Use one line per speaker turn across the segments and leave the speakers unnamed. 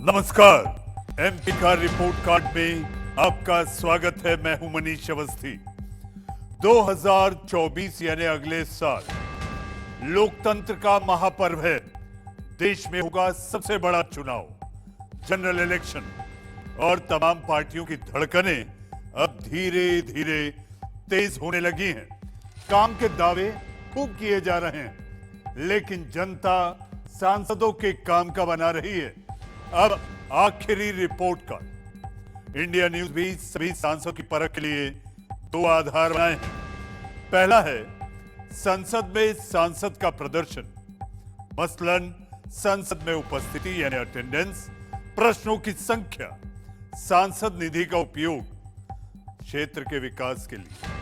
नमस्कार, एमपी का report card में आपका स्वागत है। मैं हूं मनीष अवस्थी। 2024 यानी अगले साल लोकतंत्र का महापर्व है। देश में होगा सबसे बड़ा चुनाव, जनरल इलेक्शन, और तमाम पार्टियों की धड़कनें अब धीरे धीरे तेज होने लगी हैं। काम के दावे खूब किए जा रहे हैं, लेकिन जनता सांसदों के काम का बना रही है। अब आखिरी रिपोर्ट कार्ड। इंडिया न्यूज भी सभी सांसदों की परख के लिए दो आधार बनाए हैं। पहला है संसद में सांसद का प्रदर्शन, मसलन संसद में उपस्थिति यानी अटेंडेंस, प्रश्नों की संख्या, सांसद निधि का उपयोग क्षेत्र के विकास के लिए,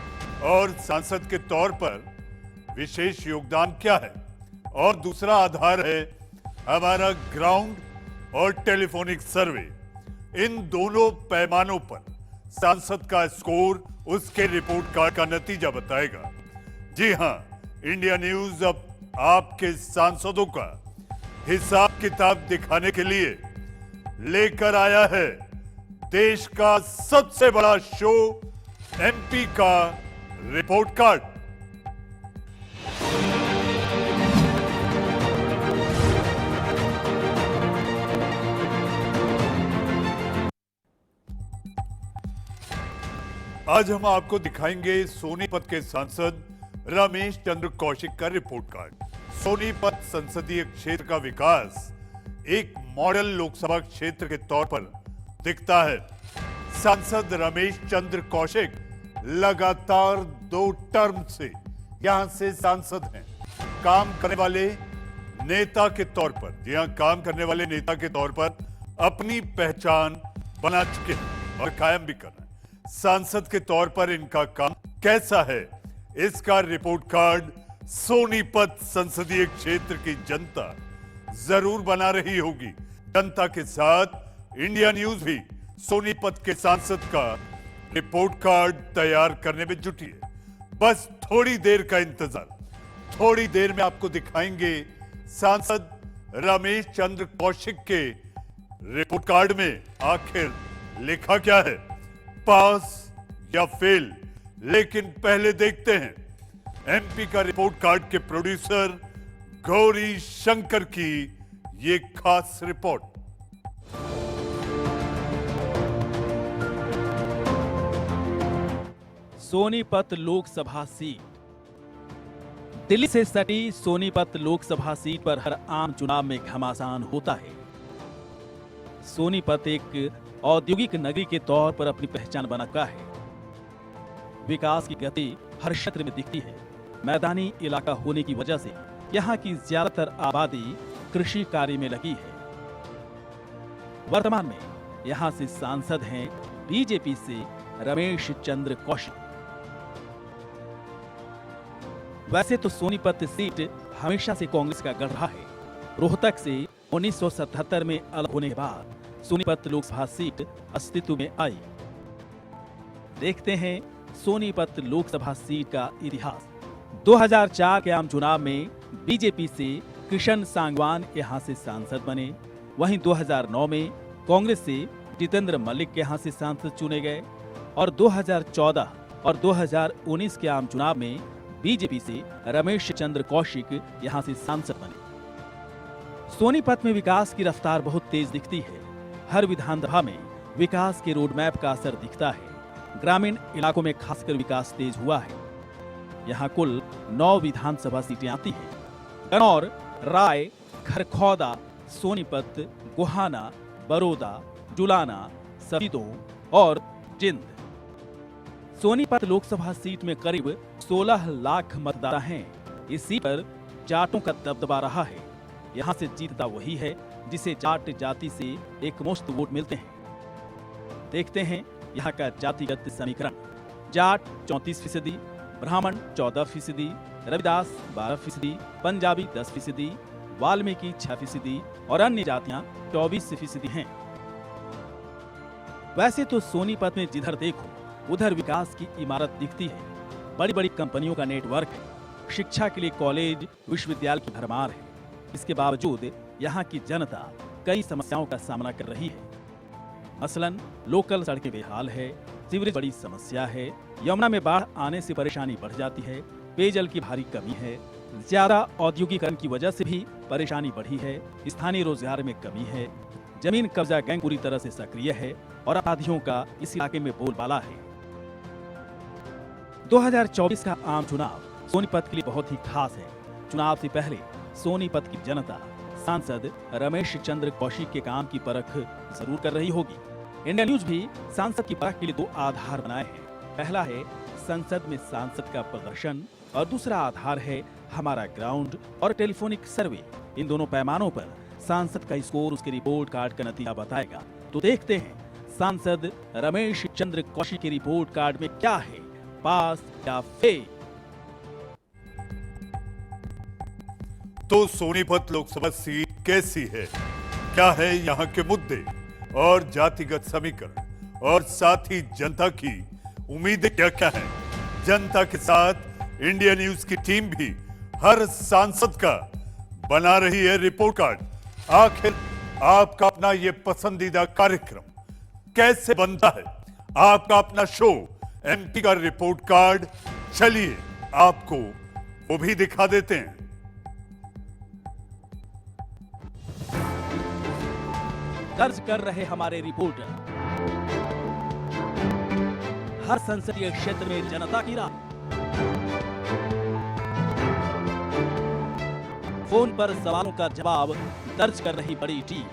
और सांसद के तौर पर विशेष योगदान क्या है। और दूसरा आधार है हमारा ग्राउंड और टेलीफोनिक सर्वे। इन दोनों पैमानों पर सांसद का स्कोर उसके रिपोर्ट कार्ड का नतीजा बताएगा। जी हां, इंडिया न्यूज अब आपके सांसदों का हिसाब किताब दिखाने के लिए लेकर आया है देश का सबसे बड़ा शो, एमपी का रिपोर्ट कार्ड। आज हम आपको दिखाएंगे सोनीपत के सांसद रमेश चंद्र कौशिक का रिपोर्ट कार्ड। सोनीपत संसदीय क्षेत्र का विकास एक मॉडल लोकसभा क्षेत्र के तौर पर दिखता है। सांसद रमेश चंद्र कौशिक लगातार 2 टर्म से यहां से सांसद हैं। काम करने वाले नेता के तौर पर, जी हां, काम करने वाले नेता के तौर पर अपनी पहचान बना चुके हैं और कायम भी कर रहे हैं। सांसद के तौर पर इनका काम कैसा है, इसका रिपोर्ट कार्ड सोनीपत संसदीय क्षेत्र की जनता जरूर बना रही होगी। जनता के साथ इंडिया न्यूज भी सोनीपत के सांसद का रिपोर्ट कार्ड तैयार करने में जुटी है। बस थोड़ी देर का इंतजार। थोड़ी देर में आपको दिखाएंगे सांसद रमेश चंद्र कौशिक के रिपोर्ट कार्ड में आखिर लिखा क्या है, पास या फेल। लेकिन पहले देखते हैं एमपी का रिपोर्ट कार्ड के प्रोड्यूसर गौरी शंकर की ये खास रिपोर्ट।
सोनीपत लोकसभा सीट। दिल्ली से सटी सोनीपत लोकसभा सीट पर हर आम चुनाव में घमासान होता है। सोनीपत एक औद्योगिक नगरी के तौर पर अपनी पहचान बनाता है। विकास की गति हर क्षेत्र में दिखती है। मैदानी इलाका होने की वजह से यहाँ की ज्यादातर आबादी कृषि कार्य में लगी है। वर्तमान में यहाँ से सांसद हैं बीजेपी से रमेश चंद्र कौशिक। वैसे तो सोनीपत सीट हमेशा से कांग्रेस का गढ़ रहा है। रोहतक से 1977 में अलग होने के बाद सोनीपत लोकसभा सीट अस्तित्व में आई। देखते हैं सोनीपत लोकसभा सीट का इतिहास। 2004 के आम चुनाव में बीजेपी से किशन सांगवान यहां से सांसद बने। वहीं 2009 में कांग्रेस से जितेंद्र मलिक यहां से सांसद चुने गए और 2014 और 2019 के आम चुनाव में बीजेपी से रमेश चंद्र कौशिक यहां से सांसद बने। सोनीपत में विकास की रफ्तार बहुत तेज दिखती है। हर विधानसभा में विकास के रोड मैप का असर दिखता है। ग्रामीण इलाकों में खासकर विकास तेज हुआ है। यहाँ कुल 9 विधानसभा सीटें आती हैं। गन्नौर, राय, खरखौदा, सोनीपत, गोहाना, बरोदा, जुलाना, सफीदो और जिंद। सोनीपत लोकसभा सीट में करीब 16 लाख मतदाता हैं। इस सीट पर जाटों का दबदबा रहा है। यहाँ से जीतता वही है जिसे जाट जाति से एकमुश्त वोट मिलते हैं। देखते हैं यहाँ का जातिगत समीकरण। जाट 34%, ब्राह्मण 14%, रविदास 12%, पंजाबी 10%, वाल्मीकि 6% और अन्य जातियां 24% हैं। वैसे तो सोनीपत में जिधर देखो उधर विकास की इमारत दिखती है। बड़ी बड़ी कंपनियों का नेटवर्क है। शिक्षा के लिए कॉलेज, विश्वविद्यालय की भरमार है। इसके बावजूद यहाँ की जनता कई समस्याओं का सामना कर रही है। मसलन लोकल सड़कें बेहाल है, सीवरेज बड़ी समस्या है, यमुना में बाढ़ आने से परेशानी बढ़ जाती है, पेयजल की भारी कमी है, ज्यादा औद्योगिकरण की वजह से भी परेशानी बढ़ी है, स्थानीय रोजगार में कमी है, जमीन कब्जा गैंग पूरी तरह से सक्रिय है और अपराधियों का इस इलाके में बोलबाला है। 2024 का आम चुनाव सोनीपत के लिए बहुत ही खास है। चुनाव से पहले सोनीपत की जनता सांसद रमेश चंद्र कौशिक के काम की परख जरूर कर रही होगी। इंडिया न्यूज भी सांसद की परख के लिए 2 आधार बनाए हैं। पहला है संसद में सांसद का प्रदर्शन और दूसरा आधार है हमारा ग्राउंड और टेलीफोनिक सर्वे। इन दोनों पैमानों पर सांसद का स्कोर उसके रिपोर्ट कार्ड का नतीजा बताएगा। तो देखते हैं सांसद रमेश चंद्र कौशिक के रिपोर्ट कार्ड में क्या है, पास या फेल।
तो सोनीपत लोकसभा सीट कैसी है, क्या है यहाँ के मुद्दे और जातिगत समीकरण, और साथ ही जनता की उम्मीदें क्या क्या हैं। जनता के साथ इंडिया न्यूज की टीम भी हर सांसद का बना रही है रिपोर्ट कार्ड। आखिर आपका अपना ये पसंदीदा कार्यक्रम कैसे बनता है, आपका अपना शो एमपी का रिपोर्ट कार्ड, चलिए आपको वो भी दिखा देते हैं।
दर्ज कर रहे हमारे रिपोर्टर, हर संसदीय क्षेत्र में जनता की राय, फोन पर सवालों का जवाब दर्ज कर रही बड़ी टीम,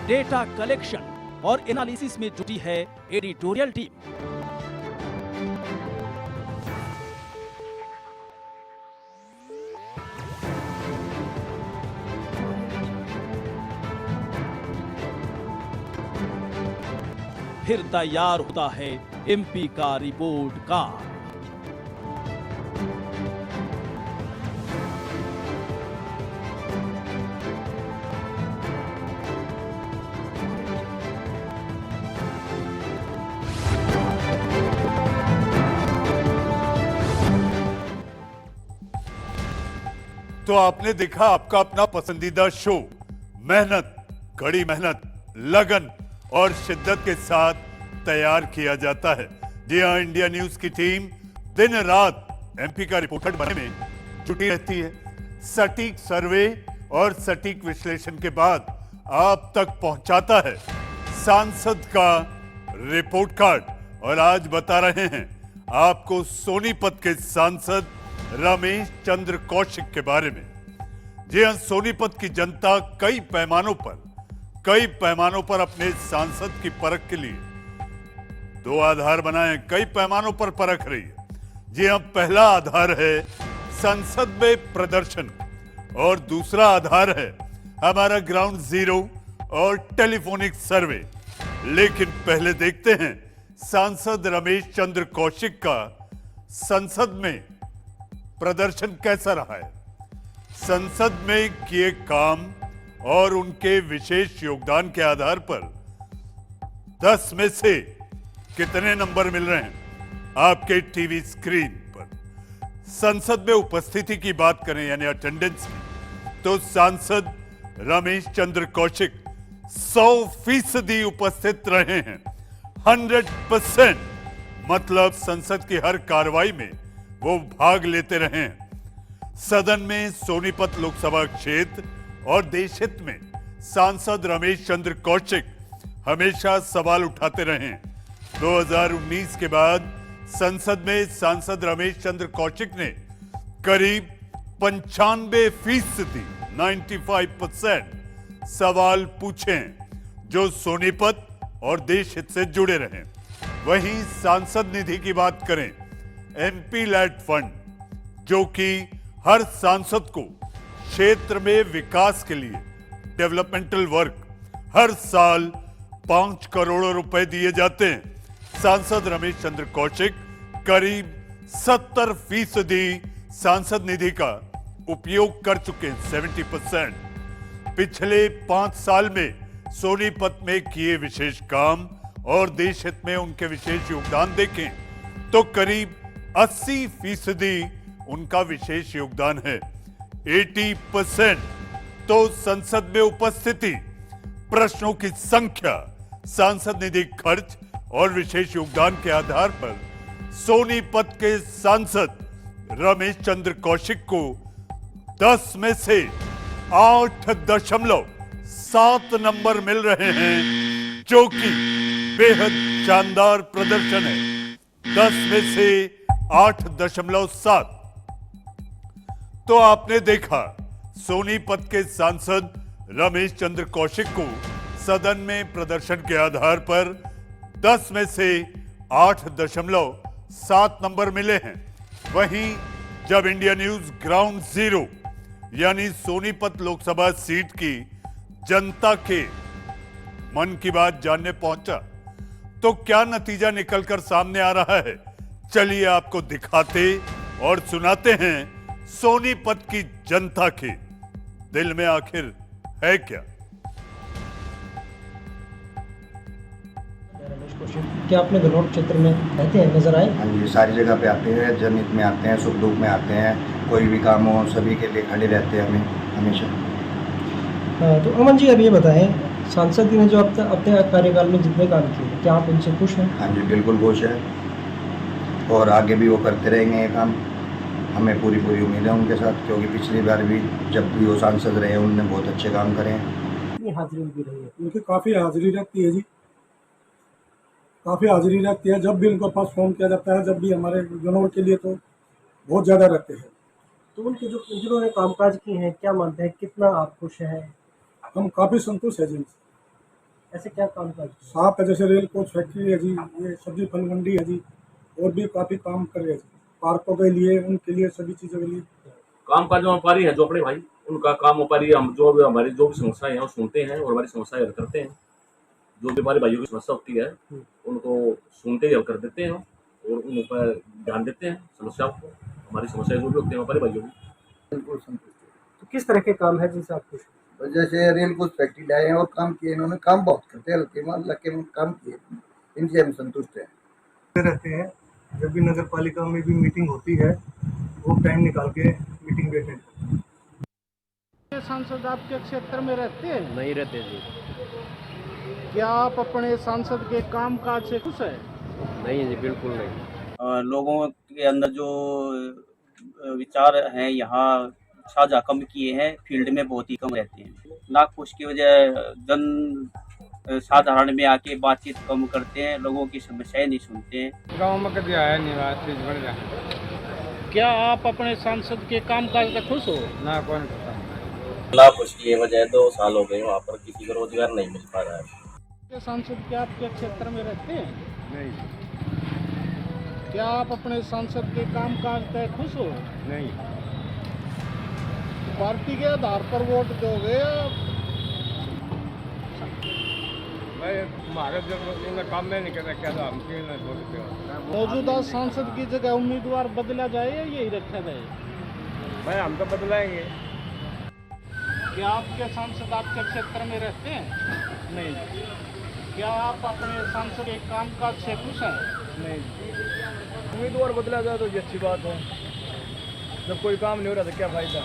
डेटा कलेक्शन और एनालिसिस में जुटी है एडिटोरियल टीम। फिर तैयार होता है एमपी का रिपोर्ट कार्ड।
तो आपने देखा आपका अपना पसंदीदा शो, मेहनत, कड़ी मेहनत, लगन और शिद्दत के साथ तैयार किया जाता है। जी हां, इंडिया न्यूज की टीम दिन रात एमपी का रिपोर्टर बनने में जुटी रहती है। सटीक सर्वे और सटीक विश्लेषण के बाद आप तक पहुंचाता है सांसद का रिपोर्ट कार्ड। और आज बता रहे हैं आपको सोनीपत के सांसद रमेश चंद्र कौशिक के बारे में। जी हां, सोनीपत की जनता कई पैमानों पर अपने सांसद की परख के लिए 2 आधार बनाए, कई पैमानों पर परख रही है। जी हां, पहला आधार है संसद में प्रदर्शन और दूसरा आधार है हमारा ग्राउंड जीरो और टेलीफोनिक सर्वे। लेकिन पहले देखते हैं सांसद रमेश चंद्र कौशिक का संसद में प्रदर्शन कैसा रहा है। संसद में किए काम और उनके विशेष योगदान के आधार पर 10 में से कितने नंबर मिल रहे हैं आपके टीवी स्क्रीन पर। संसद में उपस्थिति की बात करें यानी अटेंडेंस की, तो सांसद रमेश चंद्र कौशिक 100% उपस्थित रहे हैं। 100%, मतलब संसद की हर कार्रवाई में वो भाग लेते रहे हैं। सदन में सोनीपत लोकसभा क्षेत्र और देश हित में सांसद रमेश चंद्र कौशिक हमेशा सवाल उठाते रहे हैं। 2019 के बाद संसद में सांसद रमेश चंद्र कौशिक ने करीब 95% 95% सवाल पूछे जो सोनीपत और देश हित से जुड़े रहे। वहीं सांसद निधि की बात करें, एमपी लैड फंड, जो कि हर सांसद को क्षेत्र में विकास के लिए डेवलपमेंटल वर्क हर साल 5 करोड़ रुपए दिए जाते हैं। सांसद रमेश चंद्र कौशिक करीब 70% सांसद निधि का उपयोग कर चुके हैं, 70%। पिछले 5 साल में सोनीपत में किए विशेष काम और देश हित में उनके विशेष योगदान देखें तो करीब 80% उनका विशेष योगदान है। 80%, तो संसद में उपस्थिति, प्रश्नों की संख्या, सांसद निधि खर्च और विशेष योगदान के आधार पर सोनीपत के सांसद रमेश चंद्र कौशिक को 10 में से 8.7 नंबर मिल रहे हैं, जो कि बेहद शानदार प्रदर्शन है। 10 में से 8.7। तो आपने देखा सोनीपत के सांसद रमेश चंद्र कौशिक को सदन में प्रदर्शन के आधार पर 10 में से 8.7 नंबर मिले हैं। वहीं जब इंडिया न्यूज ग्राउंड जीरो यानी सोनीपत लोकसभा सीट की जनता के मन की बात जानने पहुंचा, तो क्या नतीजा निकलकर सामने आ रहा है, चलिए आपको दिखाते और सुनाते हैं सोनीपत की जनता के दिल में आखिर है क्या।
क्या आपने गनौर क्षेत्र में रहते हैं, नजर आए?
हाँ जी, सारी जगह पे आते हैं, जनहित में आते हैं, सुख दुख में आते हैं, कोई भी काम हो सभी के लिए खड़े रहते हैं हमें हमेशा।
तो अमन जी, अब ये बताएं, सांसद जी ने जो अपने कार्यकाल में जितने काम किए, क्या आप उनसे खुश हैं?
हाँ जी, बिल्कुल खुश है और आगे भी वो करते रहेंगे ये काम। हमें पूरी उम्मीद है उनके साथ, क्योंकि पिछली बार भी जब भी वो सांसद रहे उन्होंने बहुत अच्छे काम करे हैं।
कितनी हाजिरी उनकी रही है?
उनकी काफ़ी हाजिरी रहती है जी, काफ़ी हाजिरी रहती है। जब भी उनके पास फ़ोन किया जाता है, जब भी हमारे गनौर के लिए, तो बहुत ज़्यादा रहते हैं।
तो उनके जो जिन्होंने कामकाज किए हैं, क्या मानते हैं, कितना आप खुश हैं?
हम काफ़ी संतुष्ट हैं जी।
ऐसे क्या कामकाज किए?
साफ है, जैसे रेल कोच फैक्ट्री है जी, ये सब्जी फल मंडी है जी, और भी काफ़ी काम कर रहे हैं जी, पार्कों के लिए, उनके लिए, सभी चीज़ों के लिए।
काम काज व्यापारी है जो अपने भाई, उनका काम व्यापारी, हम जो भी हमारी जो भी समस्याएं हैं वो सुनते हैं और हमारी समस्याएं हल करते हैं। जो भी हमारे भाइयों की समस्या होती है उनको सुनते ही हल कर देते हैं और उन पर ध्यान देते हैं समस्याओं को। हमारी समस्याएं जो भी होती हैं हमारे भाइयों की।
बिल्कुल संतुष्ट
तो किस तरह के काम है जिनसे आप खुश हैं?
है। जैसे रेल कोच फैक्ट्री लाए हैं और काम किए, इन्होंने काम बहुत करते हैं, लगे काम किए, इनसे हम संतुष्ट हैं।
रहते हैं, जब भी नगर पालिका में भी मीटिंग होती है, वो टाइम निकाल के मीटिंग बैठे।
सांसद आपके क्षेत्र में रहते हैं?
नहीं रहते जी।
क्या आप अपने सांसद के कामकाज से खुश हैं?
नहीं जी, बिल्कुल नहीं।
लोगों के अंदर जो विचार हैं यहाँ साझा कम किए हैं, फील्ड में बहुत ही कम रहते हैं। नाखुश की वजह जन साधारण में आके बातचीत कम करते हैं, लोगों की समस्याएं नहीं सुनते हैं।
गाँव में कभी आया नहीं, बात बढ़ जाए।
क्या आप अपने सांसद के कामकाज से खुश हो?
ना कौन पता।
नाखुश की वजह 2 साल हो गए, वहाँ पर किसी को रोजगार नहीं मिल पा रहा है।
क्या सांसद क्या आपके क्षेत्र में रहते हैं?
नहीं
क्या आप अपने सांसद के कामकाज से खुश हो?
नहीं।
पार्टी के आधार पर वोट दोगे या
भाई हमारे जब इनका काम नहीं करना, क्या हम क्यों नहीं बोलते हो?
मौजूदा सांसद की जगह उम्मीदवार बदला जाए या यही रखा जाए?
भाई हम तो बदलाएंगे।
क्या आपके सांसद आपके क्षेत्र में रहते हैं?
नहीं
क्या आप अपने सांसद के कामकाज से खुश हैं?
नहीं, उम्मीदवार बदला जाए तो ये अच्छी बात है। जब कोई काम नहीं हो रहा तो क्या फायदा।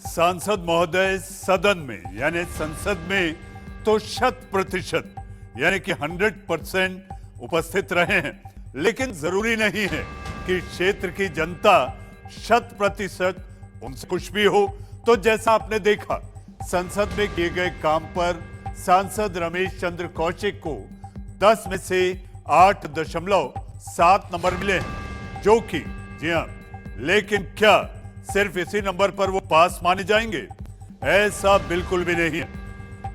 सांसद महोदय सदन में यानी संसद में तो 100% यानी कि 100% उपस्थित रहे हैं, लेकिन जरूरी नहीं है कि क्षेत्र की जनता 100% उनसे खुश भी हो। तो जैसा आपने देखा संसद में किए गए काम पर सांसद रमेश चंद्र कौशिक को 10 में से 8.7 नंबर मिले हैं, जो कि जी हां, लेकिन क्या सिर्फ इसी नंबर पर वो पास माने जाएंगे? ऐसा बिल्कुल भी नहीं है,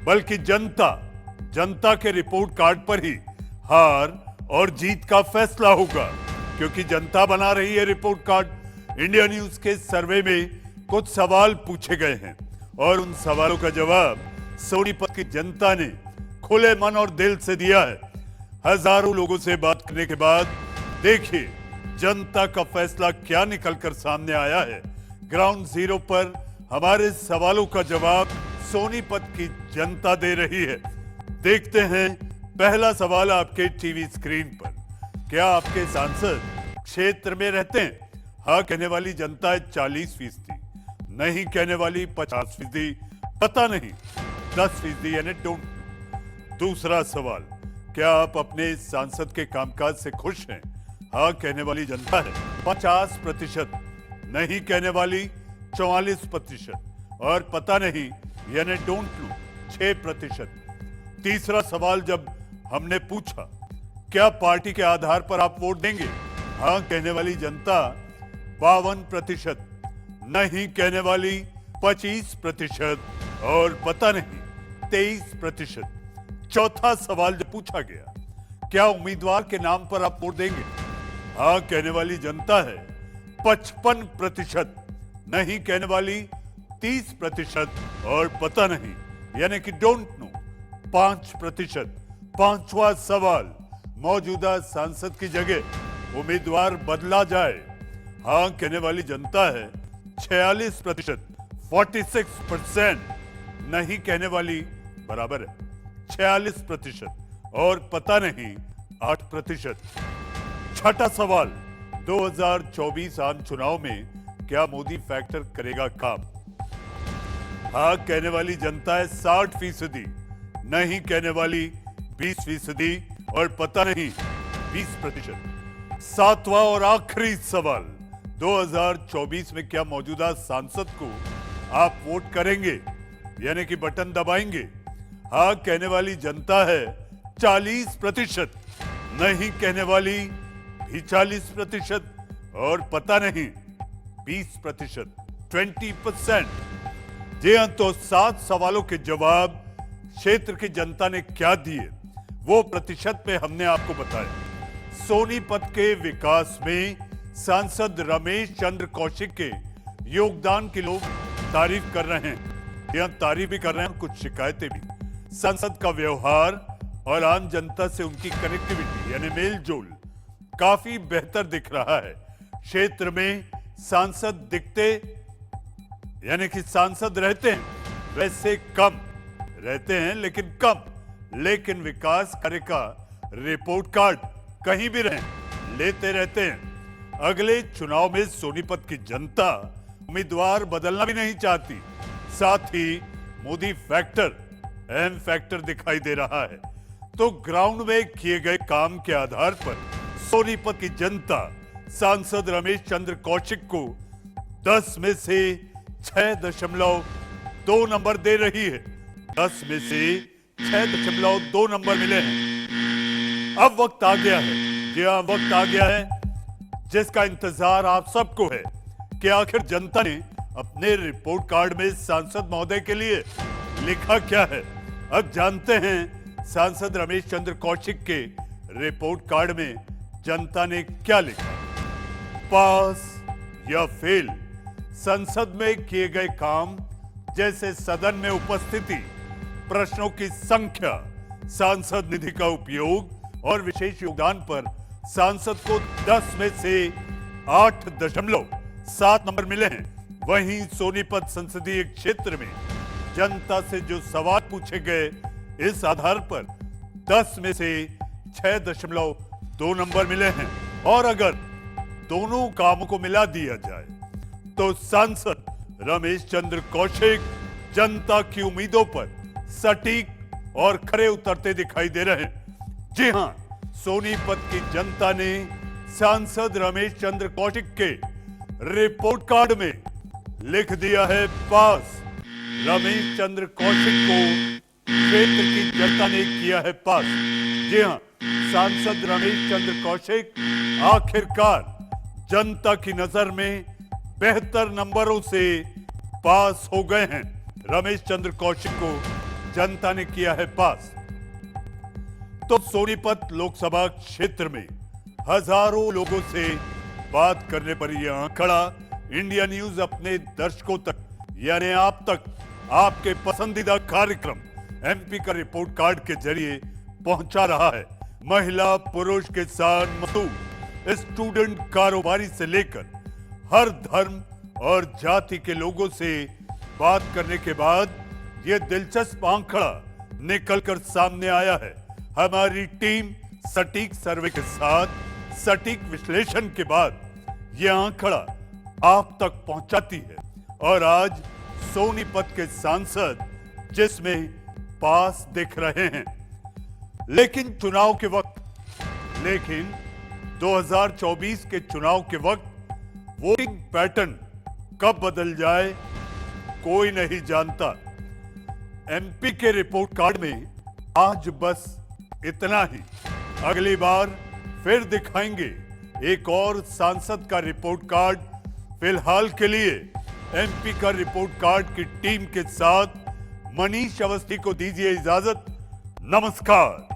बल्कि जनता के रिपोर्ट कार्ड पर ही हार और जीत का फैसला होगा, क्योंकि जनता बना रही है रिपोर्ट कार्ड। इंडिया न्यूज के सर्वे में कुछ सवाल पूछे गए हैं और उन सवालों का जवाब सोनीपत की जनता ने खुले मन और दिल से दिया है। हजारों लोगों से बात करने के बाद देखिए जनता का फैसला क्या निकलकर सामने आया है। ग्राउंड जीरो पर हमारे सवालों का जवाब सोनीपत की जनता दे रही है। देखते हैं पहला सवाल आपके टीवी स्क्रीन पर। क्या आपके सांसद क्षेत्र में रहते हैं। हाँ कहने वाली जनता है 40%, नहीं कहने वाली 50%, पता नहीं 10% यानी डोंट नो। दूसरा सवाल, क्या आप अपने सांसद के कामकाज से खुश हैं? हाँ कहने वाली जनता है 50%, नहीं कहने वाली 44% और पता नहीं यानी डोंट नो 6%। तीसरा सवाल जब हमने पूछा क्या पार्टी के आधार पर आप वोट देंगे, हाँ कहने वाली जनता 52%, नहीं कहने वाली 25% और पता नहीं 23%। चौथा सवाल जब पूछा गया क्या उम्मीदवार के नाम पर आप वोट देंगे, हाँ कहने वाली जनता है 55%, नहीं कहने वाली 30% और पता नहीं यानी कि डोंट नो 5%। पांचवा सवाल, मौजूदा सांसद की जगह उम्मीदवार बदला जाए, हाँ कहने वाली जनता है 46%, 46%, नहीं कहने वाली बराबर है 46% और पता नहीं 8%। छठा सवाल, 2024 आम चुनाव में क्या मोदी फैक्टर करेगा काम, हाँ कहने वाली जनता है 60%, नहीं कहने वाली 20% और पता नहीं 20%। सातवां और आखिरी सवाल, 2024 में क्या मौजूदा सांसद को आप वोट करेंगे यानी कि बटन दबाएंगे, हाँ कहने वाली जनता है 40%, नहीं कहने वाली भी 40% और पता नहीं 20%, 20%। जी हाँ, तो 7 सवालों के जवाब क्षेत्र की जनता ने क्या दिए वो प्रतिशत में हमने आपको बताया। सोनीपत के विकास में सांसद रमेश चंद्र कौशिक के योगदान की लोग तारीफ कर रहे हैं, यह तारीफ भी कर रहे हैं, कुछ शिकायतें भी। सांसद का व्यवहार और आम जनता से उनकी कनेक्टिविटी यानी मेल जोल काफी बेहतर दिख रहा है। क्षेत्र में सांसद दिखते यानी कि सांसद रहते हैं वैसे कम रहते हैं लेकिन कम, लेकिन विकास कार्य का रिपोर्ट कार्ड कहीं भी रहें लेते रहते हैं। अगले चुनाव में सोनीपत की जनता उम्मीदवार बदलना भी नहीं चाहती, साथ ही मोदी फैक्टर अहम फैक्टर दिखाई दे रहा है। तो ग्राउंड में किए गए काम के आधार पर सोनीपत की जनता सांसद रमेश चंद्र कौशिक को 10 में से 6.2 नंबर दे रही है। 10 में से 6.2 नंबर मिले हैं। अब वक्त आ गया है, जी हाँ वक्त आ गया है जिसका इंतजार आप सबको है कि आखिर जनता ने अपने रिपोर्ट कार्ड में सांसद महोदय के लिए लिखा क्या है। अब जानते हैं सांसद रमेश चंद्र कौशिक के रिपोर्ट कार्ड में जनता ने क्या लिखा, पास या फेल। संसद में किए गए काम जैसे सदन में उपस्थिति, प्रश्नों की संख्या, सांसद निधि का उपयोग और विशेष योगदान पर सांसद को 10 में से 8.7 नंबर मिले हैं। वहीं सोनीपत संसदीय क्षेत्र में जनता से जो सवाल पूछे गए इस आधार पर 10 में से 6.2 नंबर मिले हैं। और अगर दोनों कामों को मिला दिया जाए तो सांसद रमेश चंद्र कौशिक जनता की उम्मीदों पर सटीक और खरे उतरते दिखाई दे रहे हैं। जी हां, सोनीपत की जनता ने सांसद रमेश चंद्र कौशिक के रिपोर्ट कार्ड में लिख दिया है पास। रमेश चंद्र कौशिक को क्षेत्र की जनता ने किया है पास। जी हां, सांसद रमेश चंद्र कौशिक आखिरकार जनता की नजर में बेहतर नंबरों से पास हो गए हैं। रमेश चंद्र कौशिक को जनता ने किया है पास। तो सोनीपत लोकसभा क्षेत्र में हजारों लोगों से बात करने पर यह आंकड़ा इंडिया न्यूज अपने दर्शकों तक यानी आप तक आपके पसंदीदा कार्यक्रम एमपी का रिपोर्ट कार्ड के जरिए पहुंचा रहा है। महिला, पुरुष, किसान, मजदूर, स्टूडेंट, कारोबारी से लेकर हर धर्म और जाति के लोगों से बात करने के बाद यह दिलचस्प आंकड़ा निकलकर सामने आया है। हमारी टीम सटीक सर्वे के साथ सटीक विश्लेषण के बाद यह आंकड़ा आप तक पहुंचाती है। और आज सोनीपत के सांसद जिसमें पास दिख रहे हैं, लेकिन चुनाव के वक्त 2024 के चुनाव के वक्त वोटिंग पैटर्न कब बदल जाए कोई नहीं जानता। एमपी के रिपोर्ट कार्ड में आज बस इतना ही। अगली बार फिर दिखाएंगे एक और सांसद का रिपोर्ट कार्ड। फिलहाल के लिए एमपी का रिपोर्ट कार्ड की टीम के साथ मनीष अवस्थी को दीजिए इजाजत। नमस्कार।